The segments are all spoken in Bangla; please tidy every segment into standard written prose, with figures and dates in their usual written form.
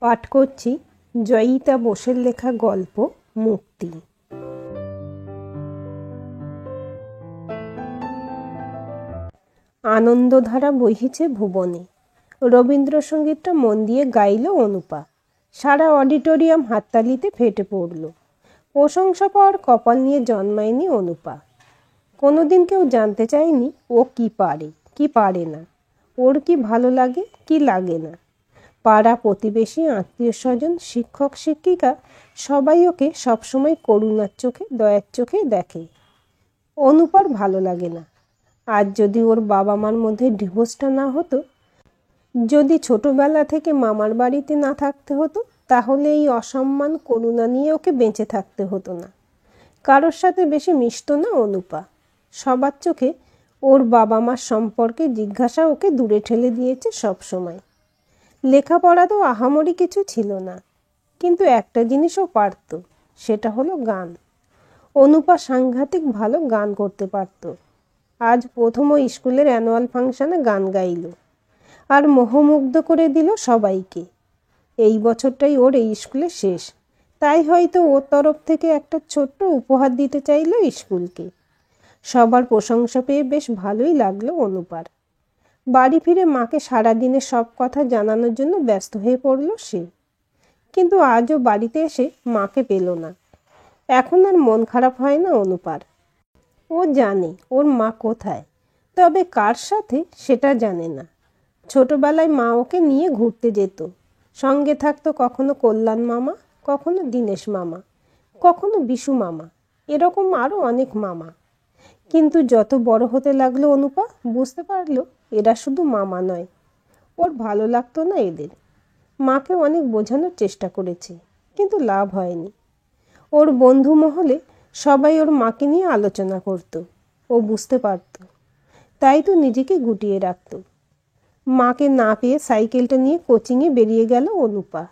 পাঠ করছি জয়িতা বোসের লেখা গল্প মুক্তি। আনন্দধারা বহিছে ভুবনে। রবীন্দ্রসঙ্গীতটা মন দিয়ে গাইল অনুপা। সারা অডিটোরিয়াম হাততালিতে ফেটে পড়ল। প্রশংসা পাওয়ার কপাল নিয়ে জন্মায়নি অনুপা। কোনোদিন কেউ জানতে চায়নি ও কি পারে কি পারে না, ওর কি ভালো লাগে কি লাগে না। পাড়া প্রতিবেশী, আত্মীয় স্বজন, শিক্ষক শিক্ষিকা সবাই ওকে সবসময় করুণার চোখে, দয়ার চোখে দেখে। অনুপার ভালো লাগে না। আজ যদি ওর বাবা মার মধ্যে ডিভোর্সটা না হতো, যদি ছোটবেলা থেকে মামার বাড়িতে না থাকতে হতো, তাহলে এই অসম্মান করুণা নিয়ে ওকে বেঁচে থাকতে হতো না। কারোর সাথে বেশি মিশতো না অনুপা। সবার চোখে ওর বাবা মার সম্পর্কে জিজ্ঞাসা ওকে দূরে ঠেলে দিয়েছে সব সময়। লেখাপড়া তো আহামরি কিছু ছিল না, কিন্তু একটা জিনিসও পারত, সেটা হলো গান। অনুপা সাংঘাতিক ভালো গান করতে পারত। আজ প্রথম স্কুলের অ্যানুয়াল ফাংশনে গান গাইল আর মোহমুগ্ধ করে দিল সবাইকে। এই বছরটাই ওর এই স্কুলে শেষ, তাই হয়তো ওর তরফ থেকে একটা ছোট্ট উপহার দিতে চাইল স্কুলকে। সবার প্রশংসা পেয়ে বেশ ভালোই লাগলো অনুপার। বাড়ি ফিরে মাকে সারাদিনের সব কথা জানানোর জন্য ব্যস্ত হয়ে পড়ল সে। কিন্তু আজও বাড়িতে এসে মাকে পেল না। এখন আর মন খারাপ হয় না অনুপার। ও জানে ওর মা কোথায়, তবে কার সাথে সেটা জানে না। ছোটবেলায় মা ওকে নিয়ে ঘুরতে যেত, সঙ্গে থাকতো কখনো কল্যাণ মামা, কখনো দীনেশ মামা, কখনো বিশু মামা, এরকম আরও অনেক মামা। কিন্তু যত বড় হতে লাগলো অনুপা বুঝতে পারলো এরা শুধু মামা নয়। ওর ভালো লাগতো না এদের। মাকে অনেক বোঝানোর চেষ্টা করেছে, কিন্তু লাভ হয়নি। ওর বন্ধু মহলে সবাই ওর মাকে নিয়ে আলোচনা করত, ও বুঝতে পারত, তাই তো নিজেকে গুটিয়ে রাখত। মাকে না পেয়ে সাইকেলটা নিয়ে কোচিংয়ে বেরিয়ে গেল অনুপা।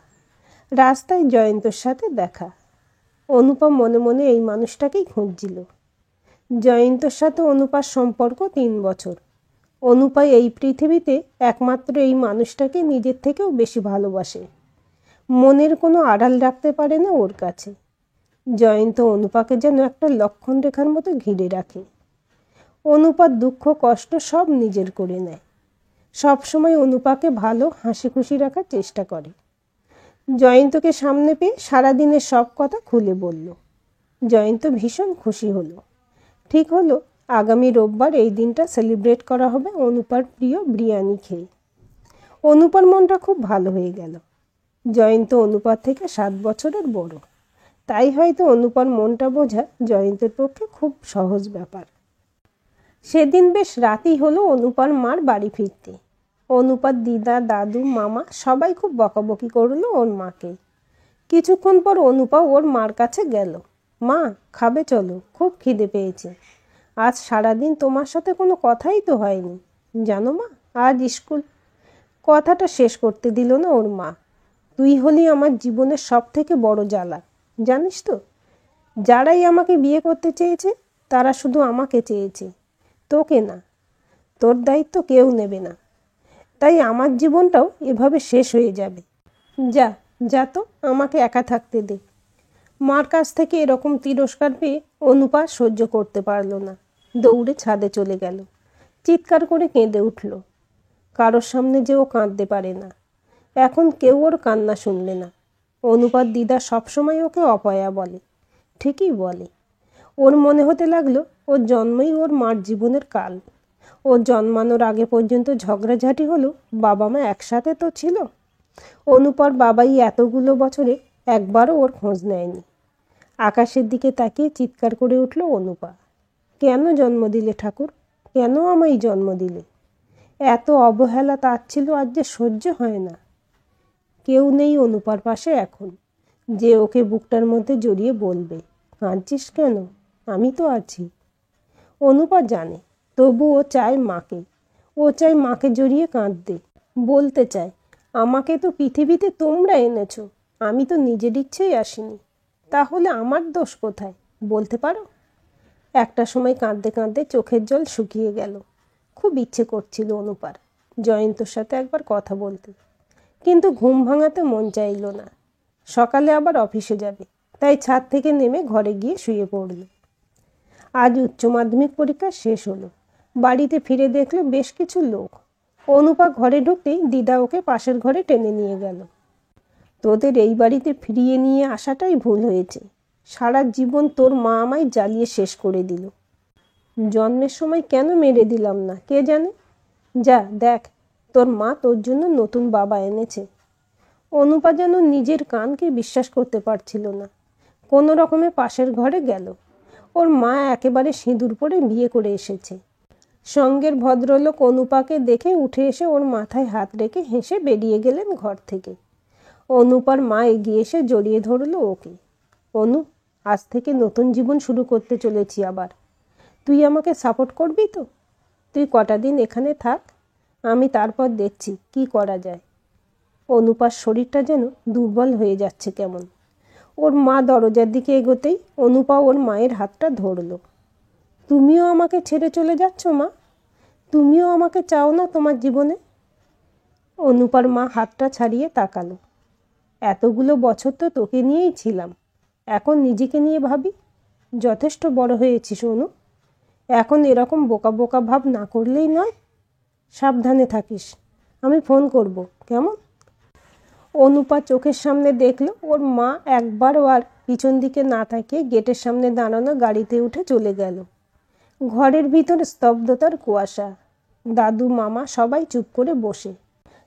রাস্তায় জয়ন্তর সাথে দেখা। অনুপা মনে মনে এই মানুষটাকেই খুঁজছিল। জয়ন্তর সাথে অনুপার সম্পর্ক 3 বছর। অনুপা এই পৃথিবীতে একমাত্র এই মানুষটাকে নিজের থেকেও বেশি ভালোবাসে। মনের কোনো আড়াল রাখতে পারে না ওর কাছে। জয়ন্ত অনুপাকে যেন একটা লক্ষণ রেখার মতো ঘিরে রাখে। অনুপার দুঃখ কষ্ট সব নিজের করে নেয়। সবসময় অনুপাকে ভালো হাসি খুশি রাখার চেষ্টা করে। জয়ন্তকে সামনে পেয়ে সারাদিনের সব কথা খুলে বলল। জয়ন্ত ভীষণ খুশি হলো। ঠিক হলো আগামী রোববার এই দিনটা সেলিব্রেট করা হবে অনুপার প্রিয় বিরিয়ানি খেয়ে। অনুপার মনটা খুব ভালো হয়ে গেল। জয়ন্ত অনুপার থেকে 7 বছরের বড়, তাই হয়তো অনুপার মনটা বোঝা জয়ন্তের পক্ষে খুব সহজ ব্যাপার। সেদিন বেশ রাতই হলো অনুপার মার বাড়ি ফিরতে। অনুপার দিদা, দাদু, মামা সবাই খুব বকাবকি করলো ওর মাকে। কিছুক্ষণ পর অনুপা ওর মার কাছে গেল। মা, খাবে চলো, খুব খিদে পেয়েছে। আজ সারাদিন তোমার সাথে কোনো কথাই তো হয়নি। জানো মা, আজ স্কুল। কথাটা শেষ করতে দিল না ওর মা। তুই হলি আমার জীবনের সব থেকে বড় জ্বালা, জানিস তো? যারাই আমাকে বিয়ে করতে চেয়েছে তারা শুধু আমাকে চেয়েছে, তোকে না। তোর দায়িত্ব কেউ নেবে না, তাই আমার জীবনটাও এভাবে শেষ হয়ে যাবে। যা যা তো, আমাকে একা থাকতে দে। মার কাছ থেকে এরকম তিরস্কার পেয়ে অনুপা সহ্য করতে পারল না। দৌড়ে ছাদে চলে গেল। চিৎকার করে কেঁদে উঠল। কারোর সামনে যে ও কাঁদতে পারে না। এখন কেউ ওর কান্না শুনবে না। অনুপার দিদা সবসময় ওকে অপয়া বলে। ঠিকই বলে। ওর মনে হতে লাগলো ওর জন্মই ওর মার জীবনের কাল। ওর জন্মানোর আগে পর্যন্ত ঝগড়াঝাটি হলো, বাবা মা একসাথে তো ছিল। অনুপার বাবাই এতগুলো বছরে একবারও ওর খোঁজ নেয়নি। আকাশের দিকে তাকিয়ে চিৎকার করে উঠল অনুপা। কেন জন্ম দিলে ঠাকুর, কেন আমায় জন্ম দিলে? এত অবহেলা তাচ্ছিল্য আজ যে সহ্য হয় না। কেউ নেই অনুপার পাশে এখন, যে ওকে বুকটার মধ্যে জড়িয়ে বলবে, কাঁদছিস কেন, আমি তো আছি। অনুপা জানে, তবু ও চায় মাকে। ও চায় মাকে জড়িয়ে কাঁদতে, বলতে চায়, আমাকে তো পৃথিবীতে তোমরা এনেছো, আমি তো নিজের ইচ্ছেই আসিনি। তাহলে আমার দোষ কোথায়, বলতে পারো? একটা সময় কাঁদতে কাঁদতে চোখের জল শুকিয়ে গেল। খুব ইচ্ছে করছিল অনুপার জয়ন্তর সাথে একবার কথা বলতে, কিন্তু ঘুম ভাঙাতে মন চাইল না। সকালে আবার অফিসে যাবে, তাই ছাদ থেকে নেমে ঘরে গিয়ে শুয়ে পড়ল। আজ উচ্চ মাধ্যমিক পরীক্ষা শেষ হলো। বাড়িতে ফিরে দেখলো বেশ কিছু লোক। অনুপা ঘরে ঢুকতেই দিদা ওকে পাশের ঘরে টেনে নিয়ে গেল। তোদের এই বাড়িতে ফিরিয়ে নিয়ে আসাটাই ভুল হয়েছে। সারা জীবন তোর মা আমায় জ্বালিয়ে শেষ করে দিল। জন্মের সময় কেন মেরে দিলাম না কে জানে। যা দেখ, তোর মা তোর জন্য নতুন বাবা এনেছে। অনুপা যেন নিজের কানকে বিশ্বাস করতে পারছিল না। কোনো রকমে পাশের ঘরে গেল। ওর মা একেবারে সিঁদুর পরে বিয়ে করে এসেছে। সঙ্গের ভদ্রলোক অনুপাকে দেখে উঠে এসে ওর মাথায় হাত রেখে হেসে বেরিয়ে গেলেন ঘর থেকে। অনুপার মা এগিয়ে এসে জড়িয়ে ধরল ওকে। অনু, আজ থেকে নতুন জীবন শুরু করতে চলেছি আবার। তুই আমাকে সাপোর্ট করবি তো? তুই কটা দিন এখানে থাক, আমি তারপর দেখছি কি করা যায়। অনুপার শরীরটা যেন দুর্বল হয়ে যাচ্ছে কেমন। ওর মা দরজার দিকে এগোতেই অনুপা ওর মায়ের হাতটা ধরল। তুমিও আমাকে ছেড়ে চলে যাচ্ছ মা? তুমিও আমাকে চাও না তোমার জীবনে? অনুপার মা হাতটা ছাড়িয়ে তাকালো। এতগুলো বছর তো তোকে নিয়েই ছিলাম, এখন নিজেকে নিয়ে ভাবি। যথেষ্ট বড় হয়েছিস অনু, এখন এরকম বোকা বোকা ভাব না করলেই নয়। সাবধানে থাকিস, আমি ফোন করব, কেমন? অনুপা চোখের সামনে দেখল ওর মা একবারও আর পিছন দিকে না তাকিয়ে গেটের সামনে দাঁড়ানো গাড়িতে উঠে চলে গেল। ঘরের ভিতর স্তব্ধতার কুয়াশা। দাদু মামা সবাই চুপ করে বসে।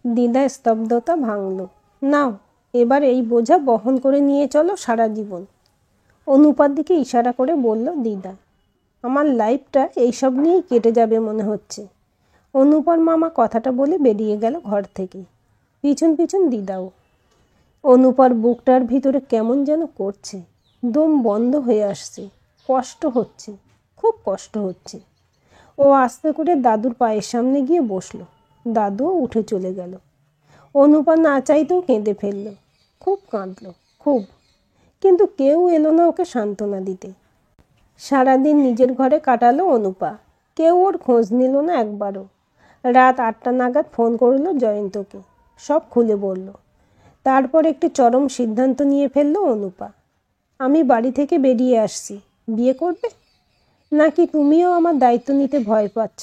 দিদা স্তব্ধতা ভাঙল। নাও, এবার এই বোঝা বহন করে নিয়ে চলো সারা জীবন। অনুপার দিকে ইশারা করে বলল দিদা। আমার লাইফটা এইসব নিয়েই কেটে যাবে মনে হচ্ছে। অনুপার মামা কথাটা বলে বেরিয়ে গেল ঘর থেকে। পিছন পিছন দিদাও। অনুপার বুকটার ভিতরে কেমন যেন করছে, দম বন্ধ হয়ে আসছে, কষ্ট হচ্ছে, খুব কষ্ট হচ্ছে। ও আস্তে করে দাদুর পায়ের সামনে গিয়ে বসল। দাদুও উঠে চলে গেল। অনুপা না চাইতেও কেঁদে ফেলল। খুব কাঁদল, খুব। কিন্তু কেউ এলো না ওকে সান্ত্বনা দিতে। সারাদিন নিজের ঘরে কাটালো অনুপা। কেউ ওর খোঁজ নিল না একবারও। রাত 8টা নাগাদ ফোন করলো জয়ন্তকে। সব খুলে বলল। তারপর একটি চরম সিদ্ধান্ত নিয়ে ফেললো অনুপা। আমি বাড়ি থেকে বেরিয়ে আসছি, বিয়ে করবে? নাকি তুমিও আমার দায়িত্ব নিতে ভয় পাচ্ছ?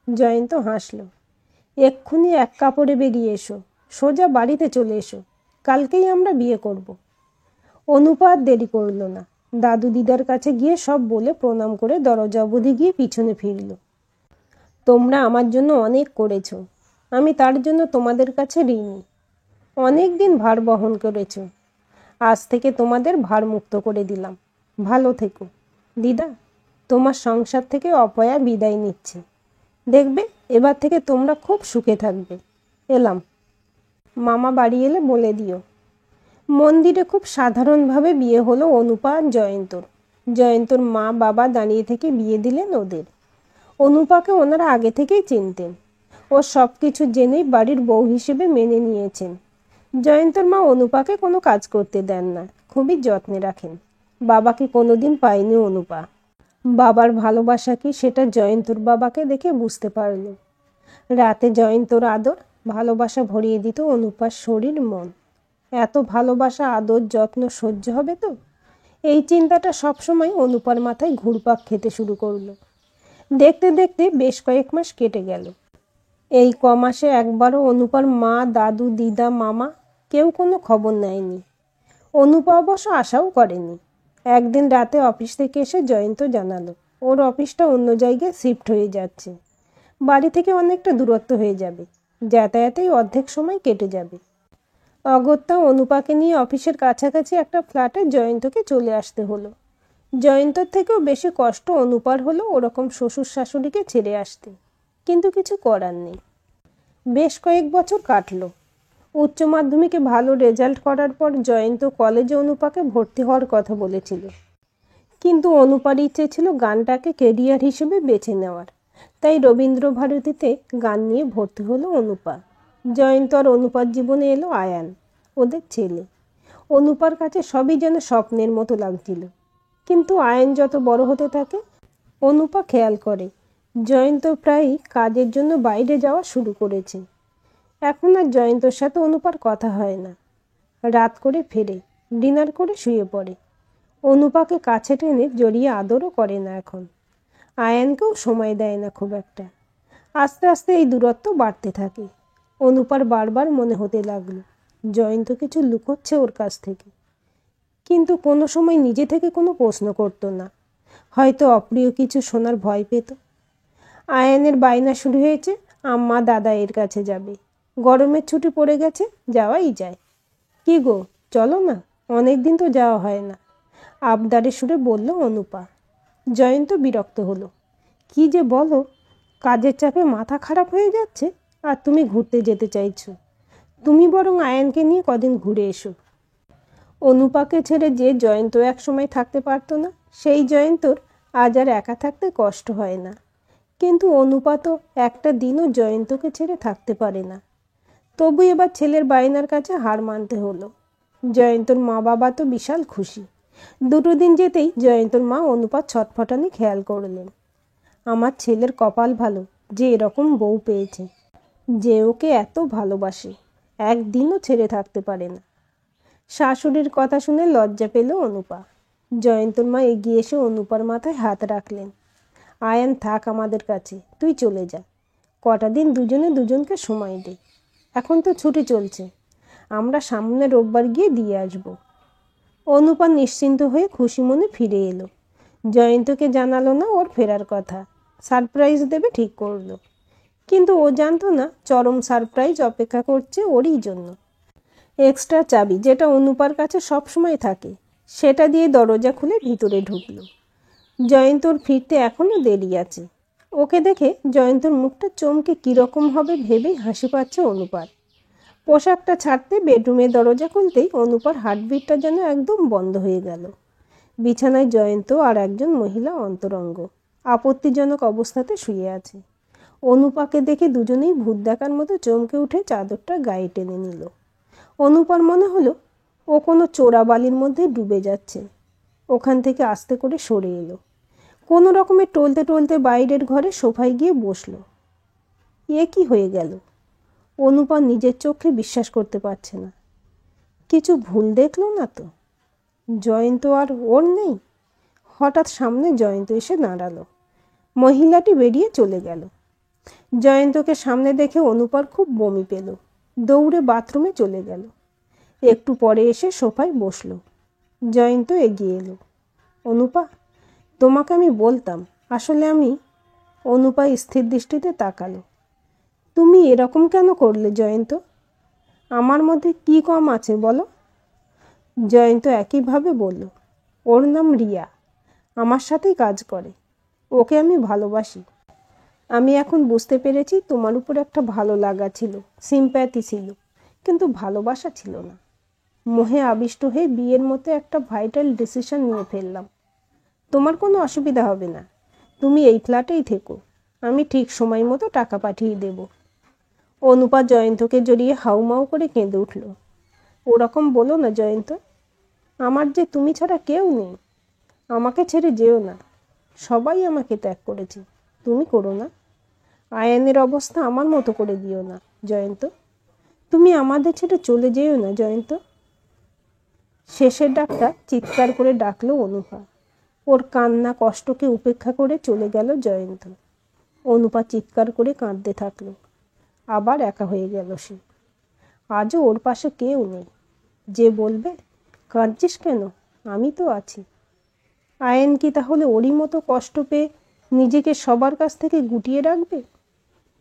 জয়ন্ত হাসল। এক্ষুনি এক কাপড়ে বেরিয়ে এসো, সোজা বাড়িতে চলে এসো, কালকেই আমরা বিয়ে করব। অনুপা আর দেরি করল না। দাদু দিদার কাছে গিয়ে সব বলে প্রণাম করে দরজা অবধি গিয়ে পিছনে ফিরল। তোমরা আমার জন্য অনেক করেছ, আমি তার জন্য তোমাদের কাছে ঋণী। অনেক দিন ভার বহন করেছ, আজ থেকে তোমাদের ভার মুক্ত করে দিলাম। ভালো থেকো। দিদা, তোমার সংসার থেকে অপয়া বিদায় নিচ্ছে। দেখবে এবার থেকে তোমরা খুব সুখে থাকবে। এলাম। মামা বাড়ি এলে বলে দিও। মন্দিরে খুব সাধারণভাবে বিয়ে হলো অনুপা আর জয়ন্তর। জয়ন্তর মা বাবা দাঁড়িয়ে থেকে বিয়ে দিলেন ওদের। অনুপাকে ওনারা আগে থেকেই চিনতেন। ও সব কিছু জেনেই বাড়ির বউ হিসেবে মেনে নিয়েছেন। জয়ন্তর মা অনুপাকে কোনো কাজ করতে দেন না, খুবই যত্নে রাখেন। বাবাকে কোনোদিন পায়নি অনুপা। বাবার ভালোবাসা কি সেটা জয়ন্তর বাবাকে দেখে বুঝতে পারল। রাতে জয়ন্তর আদর ভালোবাসা ভরিয়ে দিত অনুপার শরীর মন। এত ভালোবাসা আদর যত্ন সহ্য হবে তো? এই চিন্তাটা সবসময় অনুপার মাথায় ঘুরপাক খেতে শুরু করলো। দেখতে দেখতে বেশ কয়েক মাস কেটে গেল। এই কমাসে একবারও অনুপার মা, দাদু, দিদা, মামা কেউ কোনো খবর নেয়নি। অনুপা অবশ্য আশাও করেনি। একদিন রাতে অফিস থেকে এসে জয়ন্ত জানালো ওর অফিসটা অন্য জায়গায় শিফট হয়ে যাচ্ছে। বাড়ি থেকে অনেকটা দূরত্ব হয়ে যাবে, যাতায়াতেই অর্ধেক সময় কেটে যাবে। অগত্যা অনুপাকে নিয়ে অফিসের কাছাকাছি একটা ফ্ল্যাটে জয়ন্তকে চলে আসতে হলো। জয়ন্তর থেকেও বেশি কষ্ট অনুপার হলো ওরকম শ্বশুর শাশুড়িকে ছেড়ে আসতে, কিন্তু কিছু করার নেই। বেশ কয়েক বছর কাটলো। উচ্চ মাধ্যমিকে ভালো রেজাল্ট করার পর জয়ন্ত কলেজে অনুপাকে ভর্তি হওয়ার কথা বলেছিল। কিন্তু অনুপার ইচ্ছে ছিল গানটাকে কেরিয়ার হিসেবে বেছে নেওয়ার, তাই রবীন্দ্রভারতীতে গান নিয়ে ভর্তি হলো অনুপা। জয়ন্ত আর অনুপার জীবনে এলো আয়ান, ওদের ছেলে। অনুপার কাছে সবই যেন স্বপ্নের মতো লাগছিল। কিন্তু আয়ান যত বড় হতে থাকে, অনুপা খেয়াল করে জয়ন্ত প্রায়ই কাজের জন্য বাইরে যাওয়া শুরু করেছে। এখন আর জয়ন্তর সাথে অনুপার কথা হয় না। রাত করে ফেরে, ডিনার করে শুয়ে পড়ে। অনুপাকে কাছে টেনে জড়িয়ে আদরও করে না এখন। আয়ানকেও সময় দেয় না খুব একটা। আস্তে আস্তে এই দূরত্ব বাড়তে থাকে। অনুপার বারবার মনে হতে লাগলো জয়ন্ত কিছু লুকোচ্ছে ওর কাছ থেকে, কিন্তু কোনো সময় নিজে থেকে কোনো প্রশ্ন করতো না। হয়তো অপ্রিয় কিছু শোনার ভয় পেত। আয়ানের বায়না শুরু হয়েছে, আম্মা দাদা এর কাছে যাবে, গরমের ছুটি পড়ে গেছে, যাওয়াই যায়। কি গো, চলো না, অনেক দিন তো যাওয়া হয় না, আবদারে সুরে বলল অনুপা। জয়ন্ত বিরক্ত হলো। কি যে বলো, কাজের চাপে মাথা খারাপ হয়ে যাচ্ছে আর তুমি ঘুরতে যেতে চাইছো? তুমি বরং আয়ানকে নিয়ে কদিন ঘুরে এসো। অনুপাকে ছেড়ে যে জয়ন্ত এক সময় থাকতে পারতো না, সেই জয়ন্তর আজ আর একা থাকতে কষ্ট হয় না। কিন্তু অনুপা তো একটা দিনও জয়ন্তকে ছেড়ে থাকতে পারে না। তবু এবার ছেলের বায়নার কাছে হার মানতে হলো। জয়ন্তর মা বাবা তো বিশাল খুশি। দুটো দিন যেতেই জয়ন্তর মা অনুপার ছটফটানি খেয়াল করলেন। আমার ছেলের কপাল ভালো যে এরকম বউ পেয়েছে, যে ওকে এত ভালোবাসে, একদিনও ছেড়ে থাকতে পারে না। শাশুড়ির কথা শুনে লজ্জা পেল অনুপা। জয়ন্তর মা এগিয়ে এসে অনুপার মাথায় হাত রাখলেন। আয়ান থাক আমাদের কাছে, তুই চলে যা, কটা দিন দুজনে দুজনকে সময় দে। এখন তো ছুটি চলছে, আমরা সামনে রোববার গিয়ে দিয়ে আসবো। অনুপা নিশ্চিন্ত হয়ে খুশি মনে ফিরে এলো। জয়ন্তকে জানালো না ওর ফেরার কথা, সারপ্রাইজ দেবে ঠিক করলো। কিন্তু ও জানতো না চরম সারপ্রাইজ অপেক্ষা করছে ওরই জন্য। এক্সট্রা চাবি যেটা অনুপার কাছে সবসময় থাকে, সেটা দিয়ে দরজা খুলে ভিতরে ঢুকলো। জয়ন্তর ফিরতে এখনও দেরি আছে। ওকে দেখে জয়ন্তর মুখটা চমকে কীরকম হবে ভেবেই হাসি পাচ্ছে অনুপার। পোশাকটা ছাড়তে বেডরুমের দরজা খুলতেই অনুপার হার্টবিটটা যেন একদম বন্ধ হয়ে গেল। বিছানায় জয়ন্ত আর একজন মহিলা অন্তরঙ্গ আপত্তিজনক অবস্থাতে শুয়ে আছে। অনুপাকে দেখে দুজনেই ভূত দেখার মতো চমকে উঠে চাদরটা গায়ে টেনে নিল। অনুপার মনে হলো ও কোনো চোরাবালির মধ্যে ডুবে যাচ্ছে। ওখান থেকে আস্তে করে সরে এলো। কোনো রকমে টলতে টলতে বাইরের ঘরে সোফায় গিয়ে বসলো। এ কি হয়ে গেল? অনুপা নিজের চোখে বিশ্বাস করতে পারছে না। কিছু ভুল দেখলো না তো? জয়ন্ত আর ওর নেই? হঠাৎ সামনে জয়ন্ত এসে দাঁড়ালো। মহিলাটি বেরিয়ে চলে গেল। জয়ন্তকে সামনে দেখে অনুপার খুব বমি পেল। দৌড়ে বাথরুমে চলে গেল। একটু পরে এসে সোফায় বসলো। জয়ন্ত এগিয়ে এলো। অনুপা, তোমাকে আমি বলতাম, আসলে আমি। অনুপা স্থির দৃষ্টিতে তাকালো। তুমি এরকম কেন করলে জয়ন্ত? আমার মধ্যে কি কম আছে বলো? জয়ন্ত একইভাবে বলল, ওর নাম রিয়া, আমার সাথেই কাজ করে, ওকে আমি ভালোবাসি। আমি এখন বুঝতে পেরেছি তোমার উপর একটা ভালো লাগা ছিল, সিম্প্যাথি ছিল, কিন্তু ভালোবাসা ছিল না। মোহে আবিষ্ট হয়ে বিয়ের মতো একটা ভাইটাল ডিসিশন নিয়ে ফেললাম। তোমার কোনো অসুবিধা হবে না, তুমি এই ফ্ল্যাটেই থেকো, আমি ঠিক সময় মতো টাকা পাঠিয়ে দেব। অনুপা জয়ন্তকে জড়িয়ে হাউমাউ করে কেঁদে উঠল। ওরকম বলো না জয়ন্ত, আমার যে তুমি ছাড়া কেউ নেই। আমাকে ছেড়ে যেও না, সবাই আমাকে ত্যাগ করেছে, তুমি করো না। আয়ানের অবস্থা আমার মতো করে দিও না জয়ন্ত, তুমি আমাদের ছেড়ে চলে যেও না জয়ন্ত। শেষের ডাকটা চিৎকার করে ডাকলো অনুপা। ওর কান্না কষ্টকে উপেক্ষা করে চলে গেল জয়ন্ত। অনুপা চিৎকার করে কাঁদতে থাকলো। আবার একা হয়ে গেল সে। আজও ওর পাশে কেউ নেই যে বলবে, কাঁদছিস কেন, আমি তো আছি। আয়েন কি তাহলে ওরই মতো কষ্ট পেয়ে নিজেকে সবার কাছ থেকে গুটিয়ে রাখবে?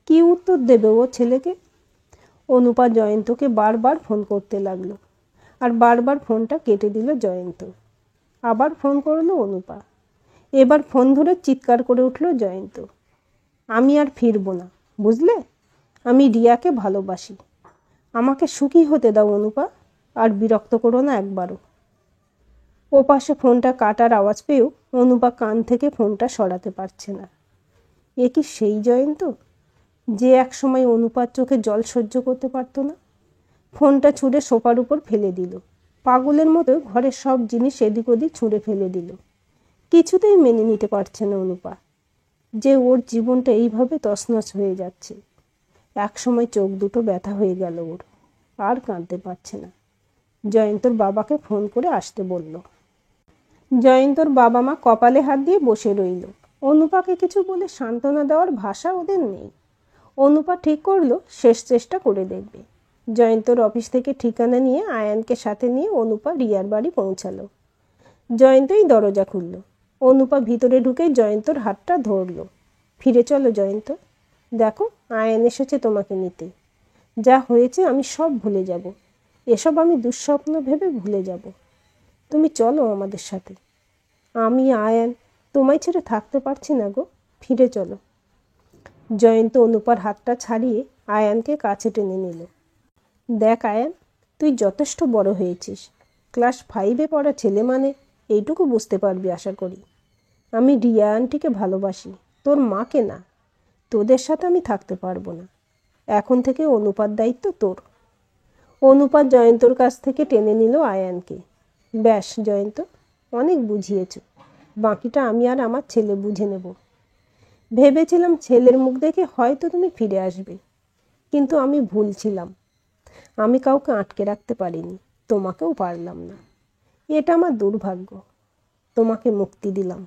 কি উত্তর দেবে ও ছেলেকে? অনুপা জয়ন্তকে বারবার ফোন করতে লাগলো, আর বারবার ফোনটা কেটে দিল জয়ন্ত। আবার ফোন করলো অনুপা। এবার ফোন ধরে চিৎকার করে উঠল জয়ন্ত, আমি আর ফিরবো না, বুঝলে? আমি রিয়াকে ভালোবাসি। আমাকে সুখী হতে দাও অনুপা, আর বিরক্ত করো না একবারও। ও পাশে ফোনটা কাটার আওয়াজ পেয়েও অনুপা কান থেকে ফোনটা সরাতে পারছে না। এ কি সেই জয়ন্ত যে এক সময় অনুপার চোখে জল সহ্য করতে পারতো না? ফোনটা ছুঁড়ে সোফার উপর ফেলে দিল। পাগলের মতো ঘরের সব জিনিস এদিক ওদিক ছুঁড়ে ফেলে দিল। কিছুতেই মেনে নিতে পারছে না অনুপা যে ওর জীবনটা এইভাবে তছনছ হয়ে যাচ্ছে। একসময় চোখ দুটো ব্যথা হয়ে গেল ওর, আর কাঁদতে পারছে না। জয়ন্তর বাবাকে ফোন করে আসতে বলল। জয়ন্তর বাবা মা কপালে হাত দিয়ে বসে রইল। অনুপাকে কিছু বলে সান্ত্বনা দেওয়ার ভাষা ওদের নেই। অনুপা ঠিক করলো শেষ চেষ্টা করে দেখবে। জয়ন্তর অফিস থেকে ঠিকানা নিয়ে আয়ানকে সাথে নিয়ে অনুপা রিয়ার বাড়ি পৌঁছালো। জয়ন্তই দরজা খুলল। অনুপা ভিতরে ঢুকে জয়ন্তর হাতটা ধরল। ফিরে চলো জয়ন্ত, দেখো আয়ান এসেছে তোমাকে নিতে। যা হয়েছে আমি সব ভুলে যাব, এসব আমি দুঃস্বপ্ন ভেবে ভুলে যাব। তুমি চলো আমাদের সাথে। আমি আয়ান তোমায় ছেড়ে থাকতে পারছি না গো, ফিরে চলো। জয়ন্ত অনুপার হাতটা ছাড়িয়ে আয়ানকে কাছে টেনে নিল। দেখ আয়ান, তুই যথেষ্ট বড় হয়েছিস। ক্লাস 5-এ পড়া ছেলে মানে এইটুকু বুঝতে পারবি আশা করি। আমি রিয়া আন্টিকে ভালোবাসি, তোর মাকে না। তোদের সাথে আমি থাকতে পারবো না। এখন থেকে অনুপার দায়িত্ব তোর। অনুপা জয়ন্তর কাছ থেকে টেনে নিল আয়ানকে। ব্যাস জয়ন্ত, অনেক বুঝিয়েছ, বাকিটা আমি আর আমার ছেলে বুঝে নেব। ভেবেছিলাম ছেলের মুখ দেখে হয়তো তুমি ফিরে আসবে, কিন্তু আমি ভুল ছিলাম। আমি কাউকে আটকে রাখতে পারিনি, তোমাকেও পারলাম না। এটা আমার দুর্ভাগ্য। তোমাকে মুক্তি দিলাম,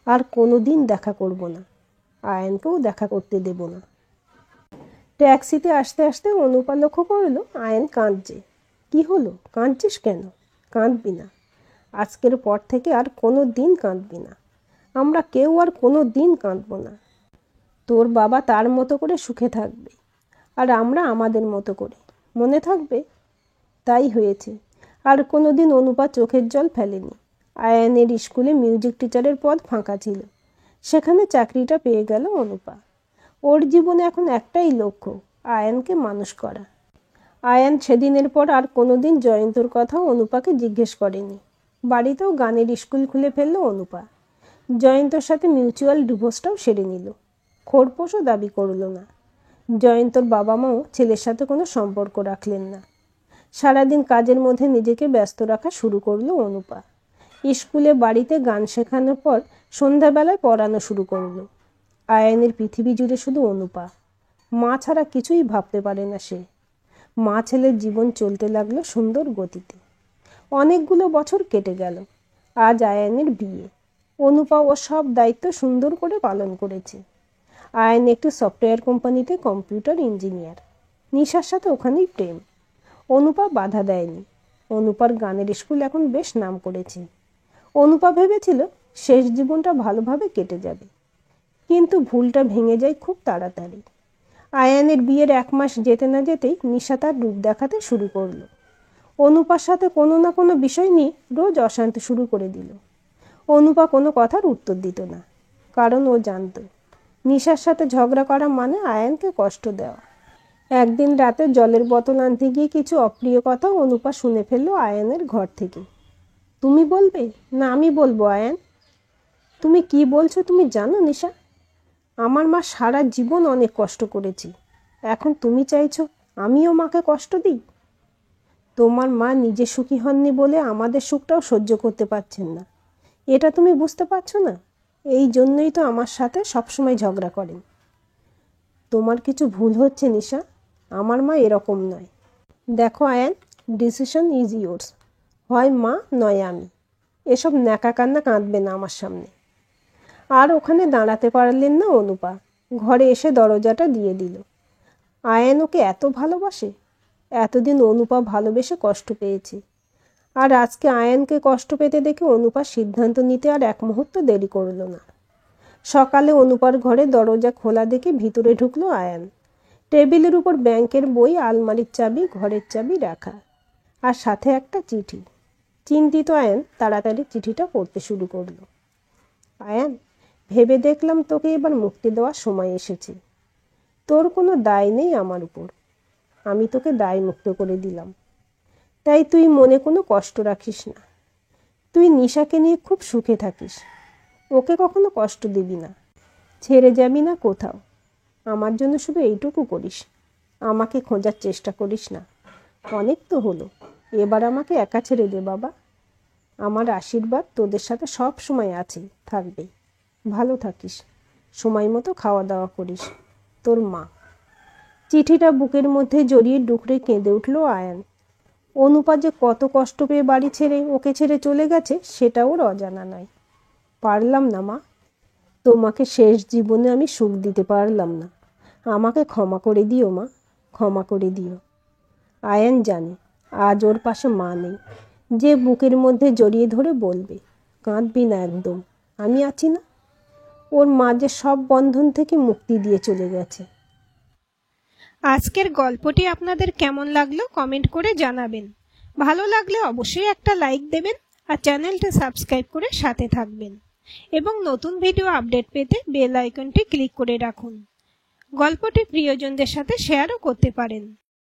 আর কোনো দিন দেখা করব না, আয়ানকেও দেখা করতে দেব না। ট্যাক্সিতে আসতে আসতে অনুপা লক্ষ্য করলো আয়ান কাঁদছে। কি হলো, কাঁদছিস কেন? কাঁদবি না, আজকের পর থেকে আর কোনো দিন কাঁদবি না। আমরা কেউ আর কোনো দিন কাঁদব না। তোর বাবা তার মতো করে সুখে থাকবে, আর আমরা আমাদের মতো করে, মনে থাকবে? তাই হয়েছে। আর কোনো দিন অনুপা চোখের জল ফেলেনি। আয়ানের স্কুলে মিউজিক টিচারের পদ ফাঁকা ছিল, সেখানে চাকরিটা পেয়ে গেল অনুপা। ওর জীবনে এখন একটাই লক্ষ্য, আয়ানকে মানুষ করা। আয়ান সেদিনের পর আর কোনো দিন জয়ন্তর কথা অনুপাকে জিজ্ঞেস করেনি। বাড়িতেও গানের স্কুল খুলে ফেলল অনুপা। জয়ন্তর সাথে মিউচুয়াল ডিভোর্সটাও সেরে নিল। খোরপোশও দাবি করল না। জয়ন্তর বাবা মাও ছেলের সাথে কোনো সম্পর্ক রাখলেন না। সারাদিন কাজের মধ্যে নিজেকে ব্যস্ত রাখা শুরু করলো অনুপা। স্কুলে বাড়িতে গান শেখানোর পর সন্ধ্যাবেলায় পড়ানো শুরু করলো। আয়ানের পৃথিবী জুড়ে শুধু অনুপা। মা ছাড়া কিছুই ভাবতে পারে না সে। মা ছেলের জীবন চলতে লাগলো সুন্দর গতিতে। অনেকগুলো বছর কেটে গেল। আজ আয়ানের বিয়ে। অনুপা ও সব দায়িত্ব সুন্দর করে পালন করেছে। আয়ান একটি সফটওয়্যার কোম্পানিতে কম্পিউটার ইঞ্জিনিয়ার। নিশার সাথে ওখানেই প্রেম। অনুপা বাধা দেয়নি। অনুপার গানের স্কুল এখন বেশ নাম করেছে। অনুপা ভেবেছিল শেষ জীবনটা ভালোভাবে কেটে যাবে, কিন্তু ভুলটা ভেঙে যায় খুব তাড়াতাড়ি। আয়ানের বিয়ের 1 মাস যেতে না যেতেই নিশা তার রূপ দেখাতে শুরু করলো। অনুপার সাথে কোনো না কোনো বিষয় নিয়ে রোজ অশান্তি শুরু করে দিল। অনুপা কোনো কথার উত্তর দিত না, কারণ ও জানত নিশার সাথে ঝগড়া করা মানে আয়ানকে কষ্ট দেওয়া। একদিন রাতে জলের বোতল আনতে গিয়ে কিছু অপ্রিয় কথা অনুপা শুনে ফেলল আয়ানের ঘর থেকে। তুমি বলবে না আমি বলবো আয়ান? তুমি কি বলছো তুমি জানো নিশা? আমার মা সারা জীবন অনেক কষ্ট করেছি, এখন তুমি চাইছো আমিও মাকে কষ্ট দিই? তোমার মা নিজে সুখী হননি বলে আমাদের সুখটাও সহ্য করতে পারছেন না, এটা তুমি বুঝতে পারছো না? এই জন্যই তো আমার সাথে সবসময় ঝগড়া করেন। তোমার কিছু ভুল হচ্ছে নিশা, আমার মা এরকম নয়। দেখো আয়ান, ডিসিশন ইজ ইয়োর্স, হয় মা নয় আমি। এসব ন্যাকা কান্না কাঁদবে না আমার সামনে। আর ওখানে দাঁড়াতে পারলেন না অনুপা। ঘরে এসে দরজাটা দিয়ে দিল। আয়ান ওকে এত ভালোবাসে। এতদিন অনুপা ভালোবেসে কষ্ট পেয়েছে, আর আজকে আয়ানকে কষ্ট পেতে দেখে অনুপা সিদ্ধান্ত নিতে আর এক মুহূর্ত দেরি করল না। সকালে অনুপার ঘরে দরজা খোলা দেখে ভিতরে ঢুকলো আয়ান। টেবিলের উপর ব্যাংকের বই, আলমারির চাবি, ঘরের চাবি রাখা, আর সাথে একটা চিঠি। চিন্তিত আয়ান তাড়াতাড়ি চিঠিটা পড়তে শুরু করলো। আয়ান, ভেবে দেখলাম তোকে এবার মুক্তি দেওয়ার সময় এসেছে। তোর কোনো দায় নেই আমার উপর, আমি তোকে দায় মুক্ত করে দিলাম। তাই তুই মনে কোনো কষ্ট রাখিস না। তুই নিশাকে নিয়ে খুব সুখে থাকিস, ওকে কখনো কষ্ট দিবি না, ছেড়ে যাবি না কোথাও। আমার জন্য শুধু এইটুকু করিস, আমাকে খোঁজার চেষ্টা করিস না। অনেক তো হলো, এবার আমাকে একা ছেড়ে দে বাবা। আমার আশীর্বাদ তোদের সাথে সব সময় আছে, থাকবে। ভালো থাকিস, সময় মতো খাওয়া দাওয়া করিস। তোর মা। চিঠিটা বুকের মধ্যে জড়িয়ে ডুকরে কেঁদে উঠল আয়ান। অনুপা যে কত কষ্ট পেয়ে বাড়ি ছেড়ে ওকে ছেড়ে চলে গেছে সেটা ওর অজানা নয়। পারলাম না মা, তোমাকে শেষ জীবনে আমি সুখ দিতে পারলাম না। আমাকে ক্ষমা করে দিও মা, ক্ষমা করে দিও। আয়ান জানে আজ ওর পাশে মা নেই, যে বুকের মধ্যে জড়িয়ে ধরে বলবে, কাঁদবি না একদম, আমি আছি না। ওর মা যে সব বন্ধন থেকে মুক্তি দিয়ে চলে গেছে। আজকের গল্পটি আপনাদের কেমন লাগলো কমেন্ট করে জানাবেন। ভালো লাগলে অবশ্যই একটা লাইক দেবেন আর চ্যানেলটা সাবস্ক্রাইব করে সাথে থাকবেন এবং নতুন ভিডিও আপডেট পেতে বেল আইকনটি ক্লিক করে রাখুন। গল্পটি প্রিয়জনদের সাথে শেয়ারও করতে পারেন।